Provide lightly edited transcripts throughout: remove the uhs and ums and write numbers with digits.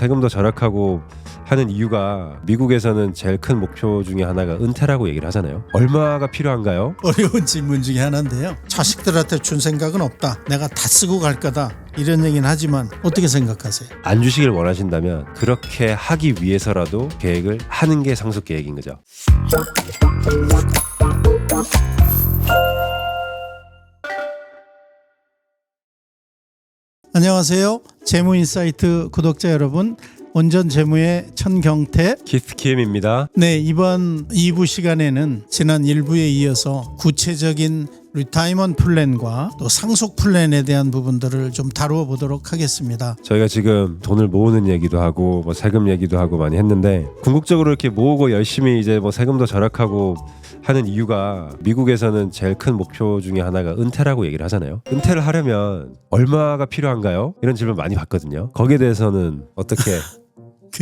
세금도 절약하고 하는 이유가 미국에서는 제일 큰 목표 중에 하나가 은퇴라고 얘기를 하잖아요. 얼마가 필요한가요? 어려운 질문 중에 하나인데요. 자식들한테 준 생각은 없다. 내가 다 쓰고 갈 거다. 이런 얘기는 하지만 어떻게 생각하세요? 안 주시길 원하신다면 그렇게 하기 위해서라도 계획을 하는 게 상속 계획인 거죠. 안녕하세요. 재무인사이트 구독자 여러분. 온전재무의 천경태 키스킴입니다. 네, 이번 2부 시간에는 지난 1부에 이어서 구체적인 리타이먼트 플랜과 또 상속 플랜에 대한 부분들을 좀 다루어 보도록 하겠습니다. 저희가 지금 돈을 모으는 얘기도 하고 뭐 세금 얘기도 하고 많이 했는데 궁극적으로 이렇게 모으고 열심히 이제 뭐 세금도 절약하고 하는 이유가 미국에서는 제일 큰 목표 중에 하나가 은퇴라고 얘기를 하잖아요. 은퇴를 하려면 얼마가 필요한가요? 이런 질문 많이 받거든요. 거기에 대해서는 어떻게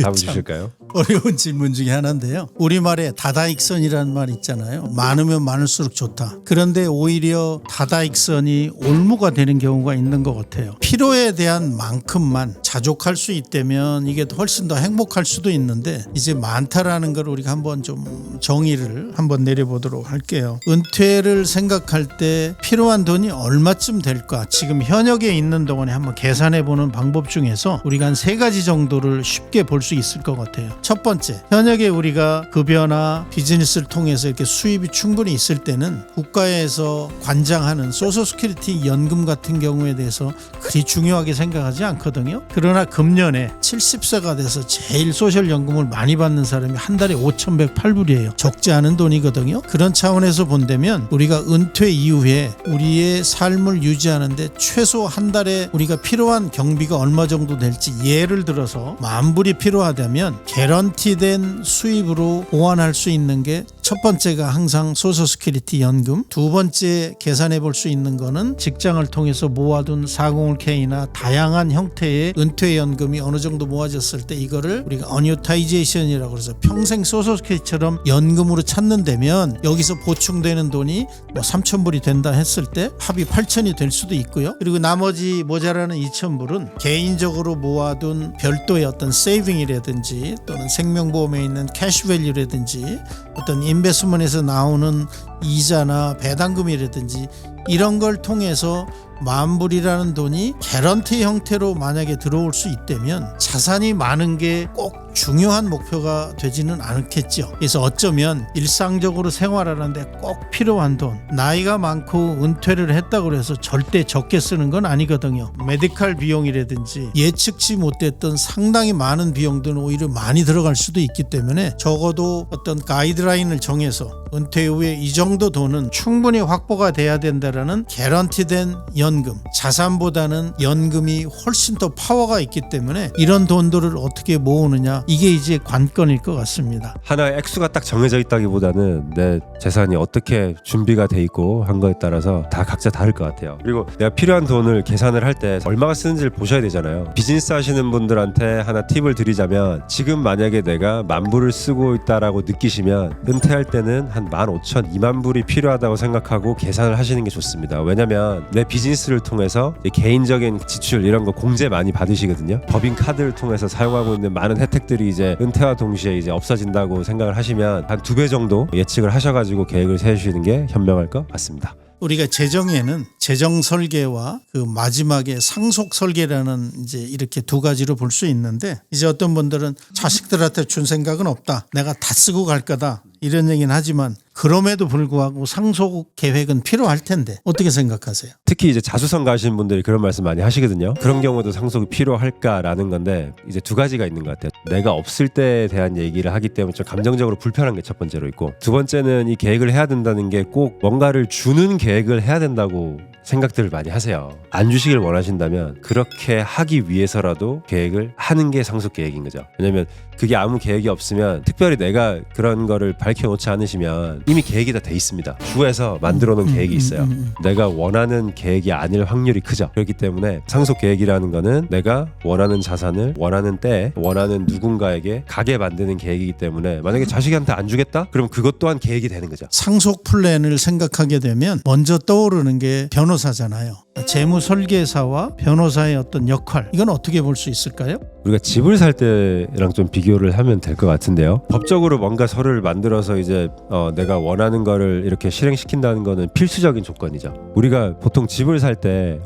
답을 주실까요? 어려운 질문 중에 하나인데요. 우리말에 다다익선이라는 말 있잖아요. 많으면 많을수록 좋다. 그런데 오히려 다다익선이 올무가 되는 경우가 있는 것 같아요. 필요에 대한 만큼만 자족할 수 있다면 이게 훨씬 더 행복할 수도 있는데 이제 많다라는 걸 우리가 한번 좀 정의를 한번 내려보도록 할게요. 은퇴를 생각할 때 필요한 돈이 얼마쯤 될까? 지금 현역에 있는 동안에 한번 계산해보는 방법 중에서 우리가 한 3가지 정도를 쉽게 볼 수 있을 것 같아요. 첫 번째, 현역에 우리가 급여나 비즈니스를 통해서 이렇게 수입이 충분히 있을 때는 국가에서 관장하는 소셜 시큐리티 연금 같은 경우에 대해서 그리 중요하게 생각하지 않거든요. 그러나 금년에 70세가 돼서 제일 소셜 연금을 많이 받는 사람이 한 달에 5,108불이에요. 적지 않은 돈이거든요. 그런 차원에서 본다면 우리가 은퇴 이후에 우리의 삶을 유지하는데 최소 한 달에 우리가 필요한 경비가 얼마 정도 될지 예를 들어서 10,000불이 필요하다면 개런티된 수입으로 보완할 수 있는 게 첫 번째가 항상 소셜 시큐리티 연금, 두 번째 계산해 볼 수 있는 거는 직장을 통해서 모아둔 401k나 다양한 형태의 은퇴 연금이 어느 정도 모아졌을 때 이거를 우리가 어뉴타이제이션이라고 해서 평생 소셜 시큐리티처럼 연금으로 찾는다면 여기서 보충되는 돈이 뭐 3,000불이 된다 했을 때 합이 8,000이 될 수도 있고요. 그리고 나머지 모자라는 2,000불은 개인적으로 모아둔 별도의 어떤 세이빙이라든지 또는 생명보험에 있는 캐시밸류라든지 어떤 인베스트먼트에서 나오는 이자나 배당금이라든지 이런 걸 통해서 10,000불이라는 돈이 개런티 형태로 만약에 들어올 수 있다면 자산이 많은 게 꼭 중요한 목표가 되지는 않겠죠. 그래서 어쩌면 일상적으로 생활하는데 꼭 필요한 돈, 나이가 많고 은퇴를 했다고 해서 절대 적게 쓰는 건 아니거든요. 메디컬 비용이라든지 예측치 못했던 상당히 많은 비용들은 오히려 많이 들어갈 수도 있기 때문에 적어도 어떤 가이드라인을 정해서 은퇴 후에 이 정도 돈은 충분히 확보가 돼야 된다라는 개런티된 연금, 자산보다는 연금이 훨씬 더 파워가 있기 때문에 이런 돈들을 어떻게 모으느냐, 이게 이제 관건일 것 같습니다. 하나의 액수가 딱 정해져 있다기보다는 내 재산이 어떻게 준비가 돼 있고 한 거에 따라서 다 각자 다를 것 같아요. 그리고 내가 필요한 돈을 계산을 할 때 얼마가 쓰는지를 보셔야 되잖아요. 비즈니스 하시는 분들한테 하나 팁을 드리자면 지금 만약에 내가 10,000불을 쓰고 있다라고 느끼시면 은퇴할 때는 한 15,000, 20,000불이 필요하다고 생각하고 계산을 하시는 게 좋습니다. 왜냐면 내 비즈니스를 통해서 개인적인 지출 이런 거 공제 많이 받으시거든요. 법인카드를 통해서 사용하고 있는 많은 혜택들이 이제 은퇴와 동시에 이제 없어진다고 생각을 하시면 한 2배 정도 예측을 하셔가지고 계획을 세우시는 게 현명할 것 같습니다. 우리가 재정에는 재정 설계와 그 마지막에 상속 설계라는 이제 이렇게 두 가지로 볼 수 있는데, 이제 어떤 분들은 자식들한테 준 생각은 없다. 내가 다 쓰고 갈 거다. 이런 얘기는 하지만 그럼에도 불구하고 상속 계획은 필요할 텐데 어떻게 생각하세요? 특히 이제 자수성 가시는 분들이 그런 말씀 많이 하시거든요. 그런 경우도 상속이 필요할까라는 건데 이제 2가지가 있는 것 같아요. 내가 없을 때에 대한 얘기를 하기 때문에 좀 감정적으로 불편한 게 첫 번째로 있고, 두 번째는 이 계획을 해야 된다는 게 꼭 뭔가를 주는 계획을 해야 된다고 생각들을 많이 하세요. 안 주시길 원하신다면 그렇게 하기 위해서라도 계획을 하는 게 상속 계획인 거죠. 왜냐면 그게 아무 계획이 없으면, 특별히 내가 그런 거를 밝혀놓지 않으시면 이미 계획이 다 돼 있습니다. 주에서 만들어 놓은 계획이 있어요. 내가 원하는 계획이 아닐 확률이 크죠. 그렇기 때문에 상속 계획이라는 거는 내가 원하는 자산을 원하는 때에 원하는 누군가에게 가게 만드는 계획이기 때문에 만약에 자식한테 안 주겠다? 그럼 그것 또한 계획이 되는 거죠. 상속 플랜을 생각하게 되면 먼저 떠오르는 게 변호 변호사잖아요. 재무 설계사와 변호사의 어떤 역할, 이건 어떻게 볼 수 있을까요? 우리가 집을 살 때랑 좀 비교를 하면 될 것 같은데요. 법적으로 뭔가 서류를 만들어서 이제 내가 원하는 거를 이렇게 실행시킨다는 거는 필수적인 조건이죠. 우리가 보통 집을 살 때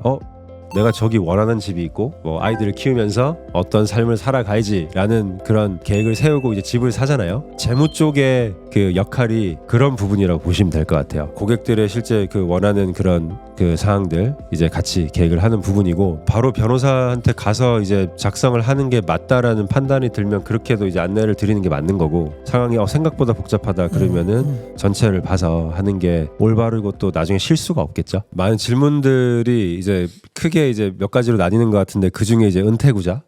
내가 저기 원하는 집이 있고 뭐 아이들을 키우면서 어떤 삶을 살아가야지라는 그런 계획을 세우고 이제 집을 사잖아요. 재무 쪽의 그 역할이 그런 부분이라고 보시면 될 것 같아요. 고객들의 실제 그 원하는 그런 그 사항들 이제 같이 계획을 하는 부분이고, 바로 변호사한테 가서 이제 작성을 하는 게 맞다라는 판단이 들면 그렇게도 이제 안내를 드리는 게 맞는 거고, 상황이 생각보다 복잡하다 그러면은 전체를 봐서 하는 게 올바르고 또 나중에 실수가 없겠죠. 많은 질문들이 이제 크게 이제 몇 가지로 나뉘는 것 같은데, 그 중에 이제 은퇴구자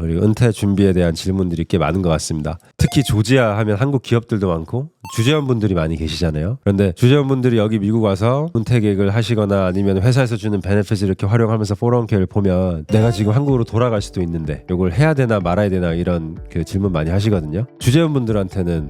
그리고 은퇴 준비에 대한 질문들이 꽤 많은 것 같습니다. 특히 조지아 하면 한국 기업들도 많고 주재원분들이 많이 계시잖아요. 그런데 주재원분들이 여기 미국 와서 은퇴 계획을 하시거나 아니면 회사에서 주는 베네핏을 이렇게 활용하면서 401k를 보면 내가 지금 한국으로 돌아갈 수도 있는데 이걸 해야 되나 말아야 되나 이런 그 질문 많이 하시거든요. 주재원분들한테는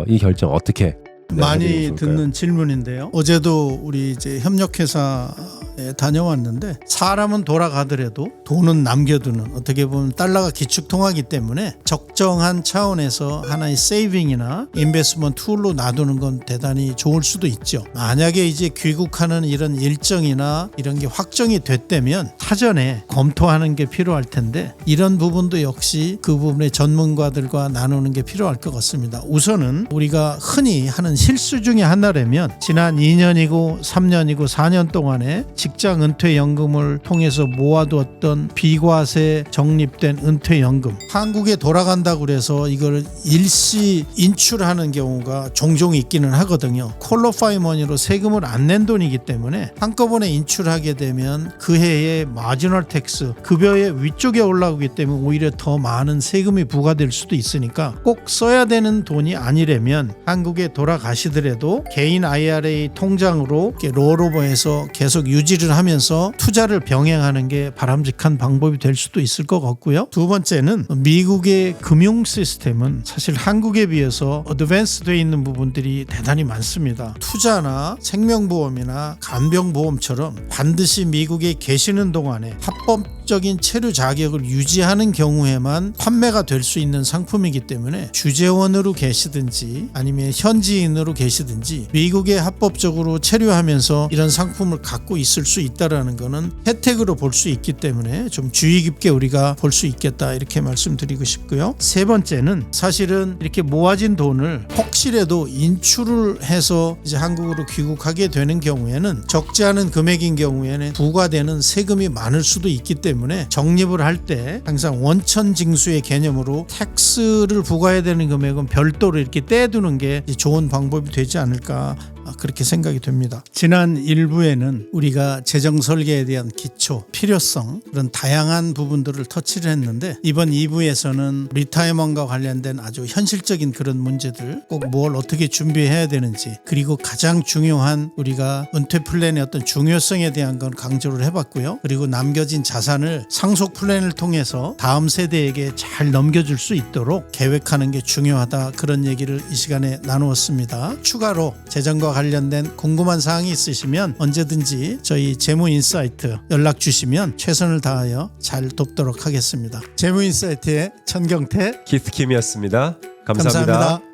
이 결정 어떻게 많이 듣는 질문인데요. 어제도 우리 이제 협력회사에 다녀왔는데, 사람은 돌아가더라도 돈은 남겨두는, 어떻게 보면 달러가 기축통화기 때문에 적정한 차원에서 하나의 세이빙이나 인베스트먼트 툴로 놔두는 건 대단히 좋을 수도 있죠. 만약에 이제 귀국하는 이런 일정이나 이런 게 확정이 됐다면 사전에 검토하는 게 필요할 텐데, 이런 부분도 역시 그 부분의 전문가들과 나누는 게 필요할 것 같습니다. 우선은 우리가 흔히 하는 실수 중에 하나라면, 지난 2년이고 3년이고 4년 동안에 직장 은퇴연금을 통해서 모아두었던 비과세 적립된 은퇴연금, 한국에 돌아간다고 그래서 이걸 일시 인출하는 경우가 종종 있기는 하거든요. 퀄리파이 머니로 세금을 안 낸 돈이기 때문에 한꺼번에 인출하게 되면 그 해의 마지널 텍스, 급여의 위쪽에 올라오기 때문에 오히려 더 많은 세금이 부과될 수도 있으니까 꼭 써야 되는 돈이 아니라면 한국에 돌아가시더라도 개인 IRA 통장으로 롤오버해서 계속 유지를 하면서 투자를 병행하는 게 바람직한 방법이 될 수도 있을 것 같고요. 두 번째는 미국의 금융 시스템은 사실 한국에 비해서 어드밴스되어 있는 부분들이 대단히 많습니다. 투자나 생명보험이나 간병보험처럼 반드시 미국에 계시는 동안에 합법적인 체류 자격을 유지하는 경우에만 판매가 될 수 있는 상품이기 때문에 주재원으로 계시든지 아니면 현지인으로 계시든지 미국에 합법적으로 체류하면서 이런 상품을 갖고 있을 수 있다는 것은 혜택으로 볼 수 있기 때문에 좀 주의 깊게 우리가 볼 수 있겠다, 이렇게 말씀드리고 싶고요. 세 번째는 사실은 이렇게 모아진 돈을 혹시라도 인출을 해서 이제 한국으로 귀국하게 되는 경우에는 적지 않은 금액인 경우에는 부과되는 세금이 많을 수도 있기 때문에 적립을 할 때 항상 원천징수의 개념으로 텍스를 부과해야 되는 금액은 별도로 이렇게 떼두는 게 좋은 방법이 되지 않을까, 그렇게 생각이 됩니다. 지난 1부에는 우리가 재정 설계에 대한 기초, 필요성, 그런 다양한 부분들을 터치를 했는데, 이번 2부에서는 리타이먼과 관련된 아주 현실적인 그런 문제들, 꼭 뭘 어떻게 준비해야 되는지, 그리고 가장 중요한 우리가 은퇴 플랜의 어떤 중요성에 대한 건 강조를 해봤고요. 그리고 남겨진 자산을 상속 플랜을 통해서 다음 세대에게 잘 넘겨줄 수 있도록 계획하는 게 중요하다, 그런 얘기를 이 시간에 나누었습니다. 추가로 재정과 관련된 궁금한 사항이 있으시면 언제든지 저희 재무인사이트 연락 주시면 최선을 다하여 잘 돕도록 하겠습니다. 재무인사이트의 천경태, 키스킴이었습니다. 감사합니다. 감사합니다.